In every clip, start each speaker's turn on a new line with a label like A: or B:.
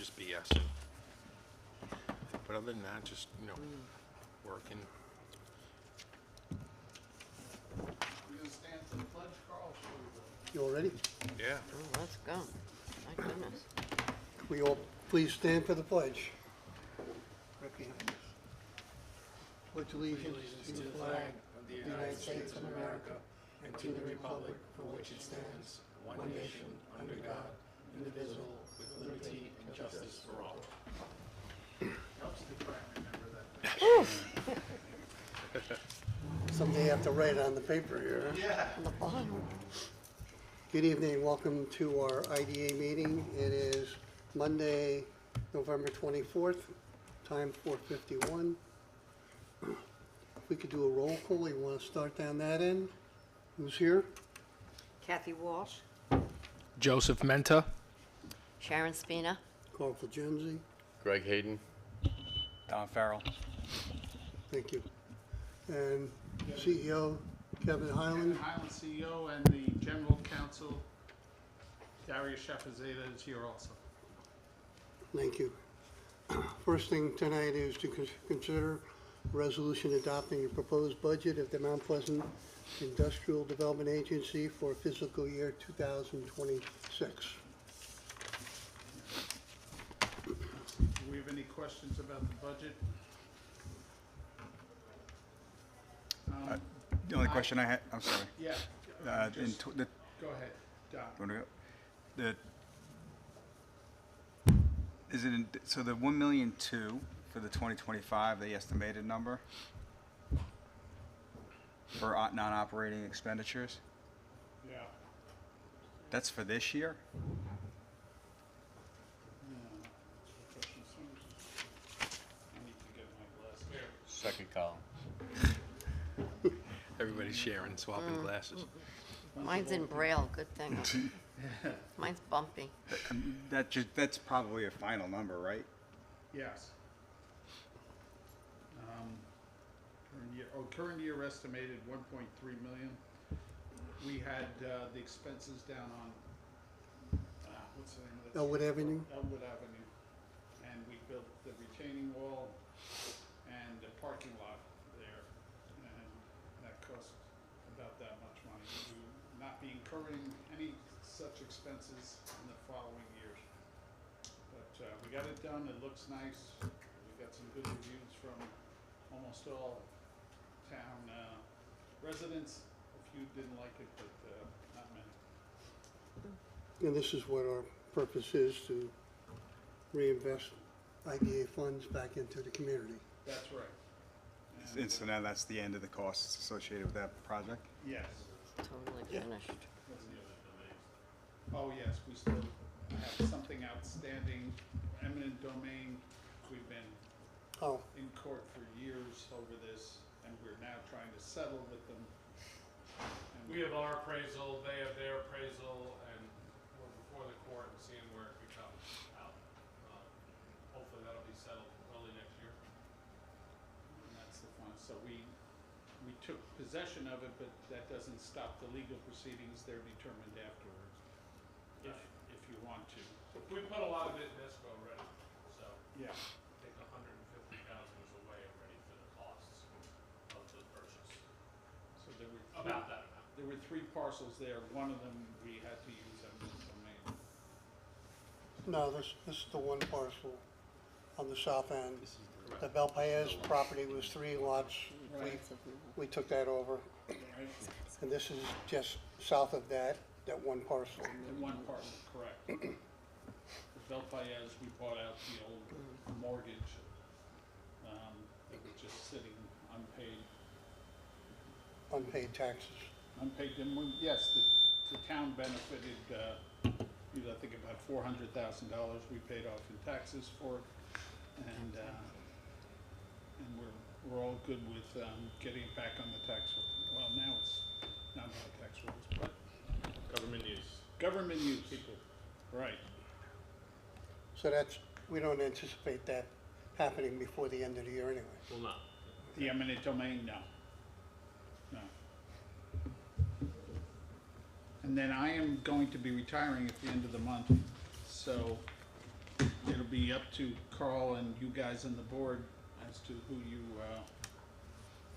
A: just BS. But other than that, just, working.
B: We're gonna stand for the pledge, Carl?
C: You all ready?
A: Yeah.
D: Oh, let's go. My goodness.
C: We all please stand for the pledge. Right behind us. Pledge allegiance to the flag of the United States of America and to the republic for which it stands, one nation, under God, indivisible, with liberty and justice for all.
B: Helps the crowd remember that.
C: Someday you have to write it on the paper here.
B: Yeah.
D: On the bottom.
C: Good evening, welcome to our IDA meeting. It is Monday, November 24th, time 4:51. If we could do a roll call, you want to start down that end? Who's here?
D: Kathy Walsh,
E: Joseph Menta.
D: Sharon Spina,
C: Carl Fulgenzi,
A: Greg Hayden.
F: Don Farrell.
C: thank you. And CEO Kevin
B: Kevin
C: Highland.
B: Highland, CEO, and the General Counsel, Darius Shafazada, is here also.
C: Thank you. First thing tonight is to consider a resolution adopting a proposed budget of the Mount Pleasant Industrial Development Agency for fiscal year 2026.
B: Do we have any questions about the budget?
F: The only question I had, I'm sorry.
B: Yeah. Just
F: The,
B: go ahead, Don.
F: wanna go? Is it, so the 1,000,002 for the 2025, the estimated number for non-operating expenditures,
B: Yeah.
F: that's for this year?
B: I need to get my glasses.
A: Second column. Everybody's sharing, swapping glasses.
D: mine's in Braille, good thing. Mine's bumpy.
F: That's probably a final number, right?
B: Yes. Current year estimated 1.3 million. We had the expenses down on, what's the name of that?
C: Elwood Avenue?
B: Elwood Avenue. And we built the retaining wall and the parking lot there. And that cost about that much money. We will not be incurring any such expenses in the following years. But we got it done, it looks nice. We got some good reviews from almost all town residents. A few didn't like it, but not many.
C: And this is what our purpose is, to reinvest IDA funds back into the community.
B: That's right.
F: And so now that's the end of the costs associated with that project?
B: Yes.
D: Totally finished.
B: Oh, yes, we still have something outstanding, eminent domain. We've been
C: Oh,
B: in court for years over this, and we're now trying to settle with them. And
G: We have our appraisal, they have their appraisal, and we're before the court and seeing where it could come out. Hopefully that'll be settled early next year.
B: And that's the fun. So we took possession of it, but that doesn't stop the legal proceedings. They're determined afterwards, if you want to.
G: We put a lot of it in escrow already, so
B: Yeah.
G: I think 150,000 is away already for the costs of the purchase.
B: So there were
G: About that amount.
B: there were 3 parcels there. One of them we had to use eminent domain.
C: no, this is the one parcel on the south end. The Belpaez property was 3 lots. We took that over.
B: Right?
C: And this is just south of that one parcel.
B: And one parcel, correct. The Belpaez, we bought out the old mortgage. It was just sitting unpaid.
C: Unpaid taxes.
B: Unpaid, and yes, the town benefited, I think about $400,000 we paid off in taxes for it. And we're all good with getting it back on the tax roll. Well, now it's not on the tax rolls, but
A: Government use.
B: government use. Right.
C: So we don't anticipate that happening before the end of the year anyway.
A: Well, not.
B: The eminent domain, no. No. And then I am going to be retiring at the end of the month, so it'll be up to Carl and you guys on the board as to who you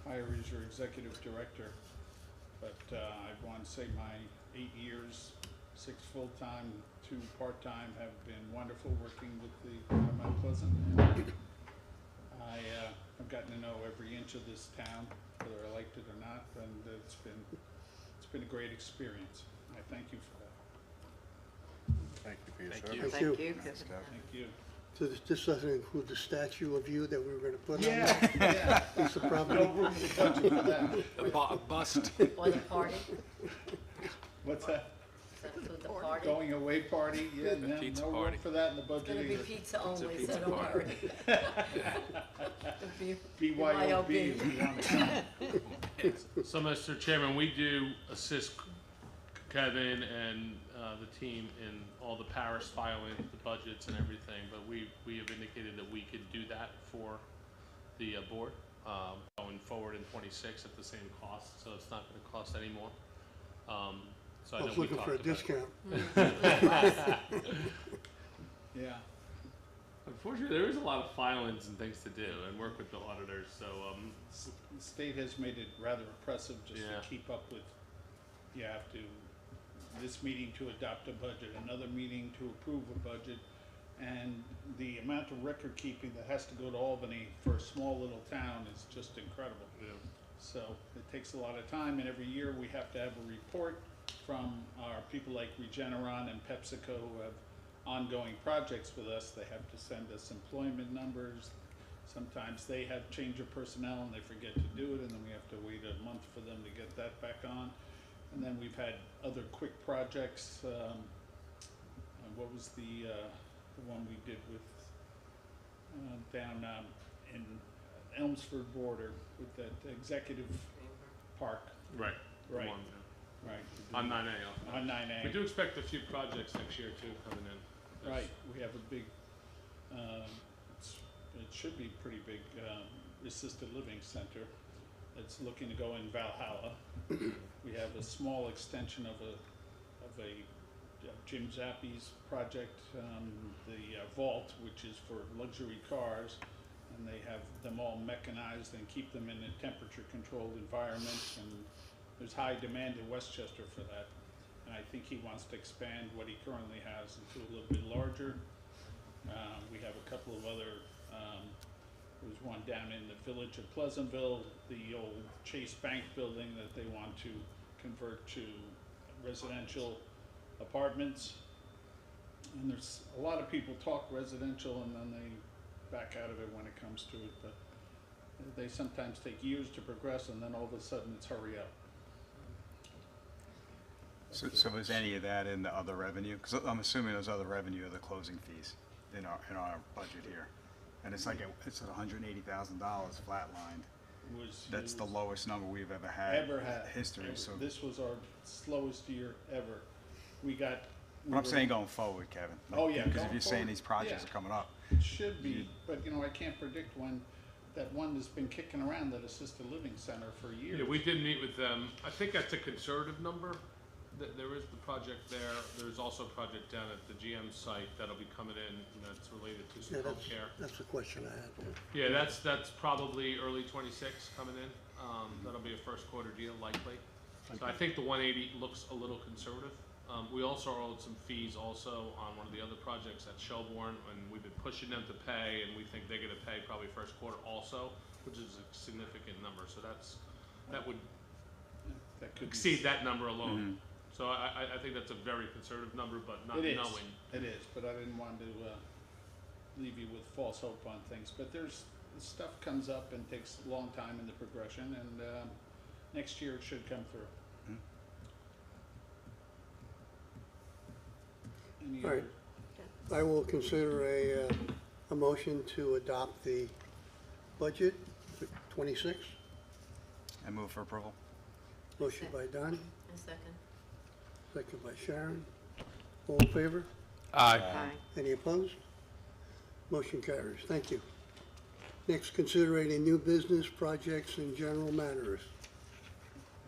B: hire as your executive director. But I want to say my 8 years, 6 full-time, 2 part-time, have been wonderful working with the town of Mount Pleasant. And I've gotten to know every inch of this town, whether I liked it or not, and it's been a great experience. I thank you for that.
A: Thank you for your
E: Thank
A: service.
E: you.
D: Thank
C: you.
D: you, Kevin.
B: Thank you.
C: So this doesn't include the statue of you that we were gonna put on
B: Yeah,
C: that
B: yeah.
C: piece of
B: No
C: property?
B: room in the budget for that.
E: A bust.
D: Or the party,
B: What's that?
D: does that include the party?
B: Going away party? Yeah, no,
A: pizza
B: no room
A: party.
B: for that in the
D: It's
B: budget
D: gonna be
B: either.
D: pizza only,
A: pizza
D: so don't
A: party.
D: worry. It'll be
B: BYOB if you want to come.
G: So, Mr. Chairman, we do assist Kevin and the team in all the parish filing, the budgets and everything, but we have indicated that we could do that for the board going forward in '26 at the same cost, so it's not gonna cost any more. So I
C: I
G: know
C: was
G: we
C: looking
G: talked
C: for a
G: about it.
C: discount.
B: Yeah.
G: Unfortunately, there is a lot of filings and things to do and work with the auditors, so,
B: The state has made it rather oppressive just
G: Yeah.
B: to keep up with, you have to, this meeting to adopt a budget, another meeting to approve a budget, and the amount of record keeping that has to go to Albany for a small little town is just incredible. So it takes a lot of time, and every year we have to have a report from our people like Regeneron and PepsiCo who have ongoing projects with us. They have to send us employment numbers. Sometimes they have change of personnel and they forget to do it, and then we have to wait a month for them to get that back on. And then we've had other quick projects. What was the one we did with down in Elmsford border with that executive park?
G: right. the
B: Right.
G: one,
B: Right.
G: yeah. On 9A also.
B: On 9A.
G: We do expect a few projects next year too coming in.
B: Right, we have a big, it should be pretty big, assisted living center that's looking to go in Valhalla. We have a small extension of a Jim Zappi's project, the vault, which is for luxury cars. And they have them all mechanized and keep them in a temperature controlled environment, and there's high demand in Westchester for that. And I think he wants to expand what he currently has into a little bit larger. We have a couple of other, there's one down in the village of Pleasantville, the old Chase Bank building that they want to convert to residential apartments. And there's a lot of people talk residential and then they back out of it when it comes to it, but they sometimes take years to progress and then all of a sudden it's hurry up.
F: So is any of that in the other revenue? Because I'm assuming those other revenue are the closing fees in our budget here. And it's like, it's at $180,000 flatlined. That's the lowest number we've ever had
B: Ever
F: in
B: had.
F: history,
B: Ever.
F: so.
B: This was our slowest year ever. We got.
F: But I'm saying going forward, Kevin.
B: Oh, yeah,
F: Because if
B: going
F: you're saying
B: forward,
F: these projects
B: yeah.
F: are coming up.
B: It should be, but you know, I can't predict when that one that's been kicking around, that assisted living center for years.
G: Yeah, we did meet with them. I think that's a conservative number. There is the project there. There's also a project down at the GM site that'll be coming in, and that's related to some
C: Yeah,
G: healthcare.
C: that's the question I had. Yeah.
G: Yeah, that's probably early '26 coming in. That'll be a first quarter deal likely. So I think the 180 looks a little conservative. We also owed some fees also on one of the other projects at Shelbourne, and we've been pushing them to pay, and we think they're gonna pay probably first quarter also, which is a significant number. So that would
B: That could be.
G: exceed that number alone. So I think that's a very conservative number, but not
B: It is.
G: knowing.
B: It is, but I didn't want to leave you with false hope on things. But stuff comes up and takes a long time in the progression, and next year it should come through. Any
C: All right.
B: other-
C: I will consider a motion to adopt the budget for 26.
F: I move for approval.
C: Motion by Don,
D: A second.
C: second by Sharon. All in favor?
E: Aye.
D: Aye.
C: Any opposed? Motion carries. Thank you. Next, considering new business projects and general matters.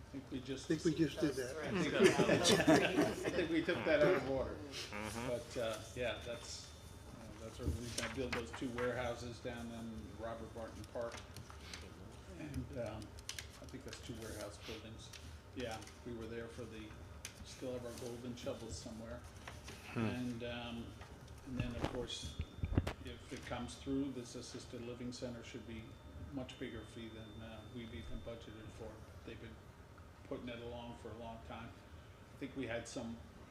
B: I think we just.
C: I think we just did
D: Those
C: that.
D: three.
B: I think we took that out of order. But, yeah, that's That's where we're gonna build those 2 warehouses down in Robert Barton Park. And, I think that's 2 warehouse buildings. Yeah, we were there for still have our golden shovels somewhere. And then, of course, if it comes through, this assisted living center should be much bigger fee than, we've even budgeted for. They've been putting it along for a long time. I think we had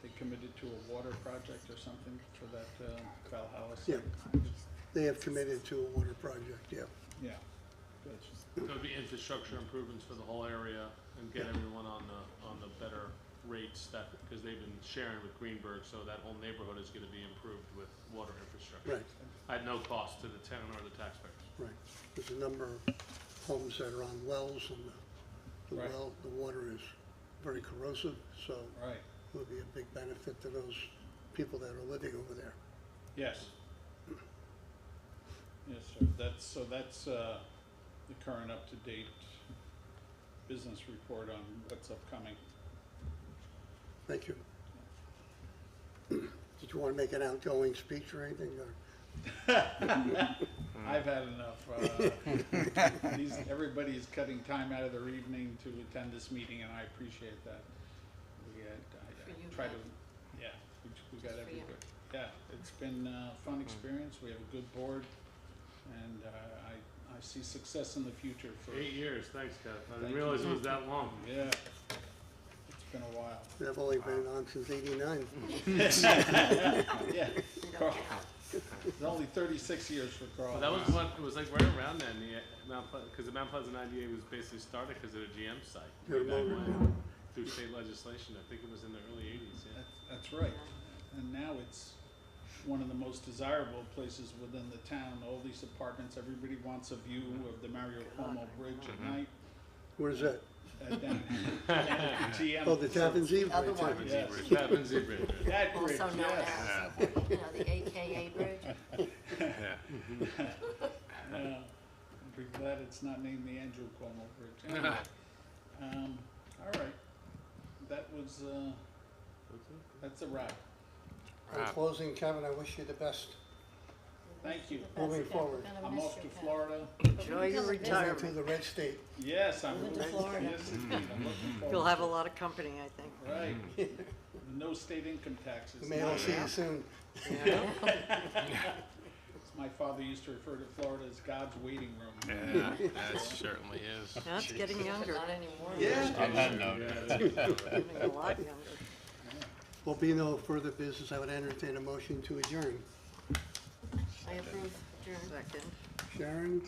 B: they committed to a water project or something for that, Valhalla
C: Yeah,
B: site.
C: they have committed to a water project, yeah.
B: Yeah, good.
G: So it'd be infrastructure improvements for the whole area and get everyone on the better rates because they've been sharing with Greenberg, so that whole neighborhood is gonna be improved with water infrastructure.
C: Right,
G: At no cost to the town or the taxpayers.
C: right. There's a number of homes that are on wells, and
B: Right.
C: the water is very corrosive, so
B: Right,
C: it would be a big benefit to those people that are living over there.
B: yes. Yes, sir. That's the current up-to-date business report on what's upcoming.
C: Thank you. Did you want to make an outgoing speech or anything, or?
B: I've had enough. Everybody's cutting time out of their evening to attend this meeting, and I appreciate that.
D: For you,
B: I try to,
D: Matt.
B: yeah, we got
D: Just for you.
B: everybody. Yeah, it's been a fun experience. We have a good board, and I see success in the future for,
G: 8 years, thanks, Kev. I
B: Thank
G: didn't
B: you.
G: realize it was that long.
B: yeah. It's been a while.
C: I've only been on since '89.
B: Yeah. Carl. It's only 36 years for Carl.
G: Well, that was what, it was like right around then, because the Mount Pleasant IDA was basically started because of a GM site.
C: Yeah,
G: way back
C: well,
G: when, through state legislation, I think it was in the early 80s, yeah.
B: That's right. And now it's one of the most desirable places within the town. All these apartments, everybody wants a view of the Mario Cuomo Bridge at night.
C: Where's that?
B: Down at the GM.
C: Oh, the Tappan Zee
D: Other
C: Bridge.
D: one.
B: Yes.
G: Tappan Zee Bridge, right?
B: That bridge,
D: Also known
B: yes.
D: as, the AKA bridge.
A: Yeah.
B: I'm pretty glad it's not named the Andrew Cuomo Bridge. Anyway, all right. That was, that's a wrap.
C: In closing, Kevin, I wish you the best.
B: Thank you.
C: Moving forward.
B: I'm off to Florida.
H: Enjoy your
C: Moving to
H: retirement.
C: the red state.
B: Yes, I'm
H: Moving to
B: yes,
H: Florida.
B: indeed. I'm looking forward
H: You'll have
B: to
H: a
B: it.
H: lot of company, I think.
B: Right. No state income taxes.
C: We may all see you soon.
B: My father used to refer to Florida as God's waiting room.
A: Yeah, that certainly is.
H: Now it's getting younger,
D: Not anymore.
B: Yeah.
A: On that note,
H: getting a lot younger.
C: Will be no further business. I would entertain a motion to adjourn.
D: I approve, adjourn.
H: Second,
C: Sharon?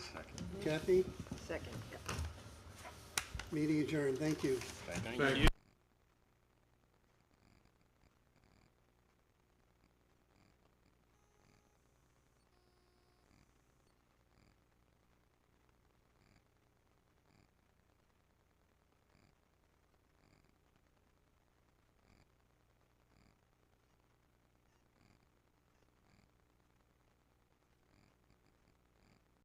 C: Kathy?
H: second, yeah.
C: Meeting adjourned. Thank you.
A: thank you.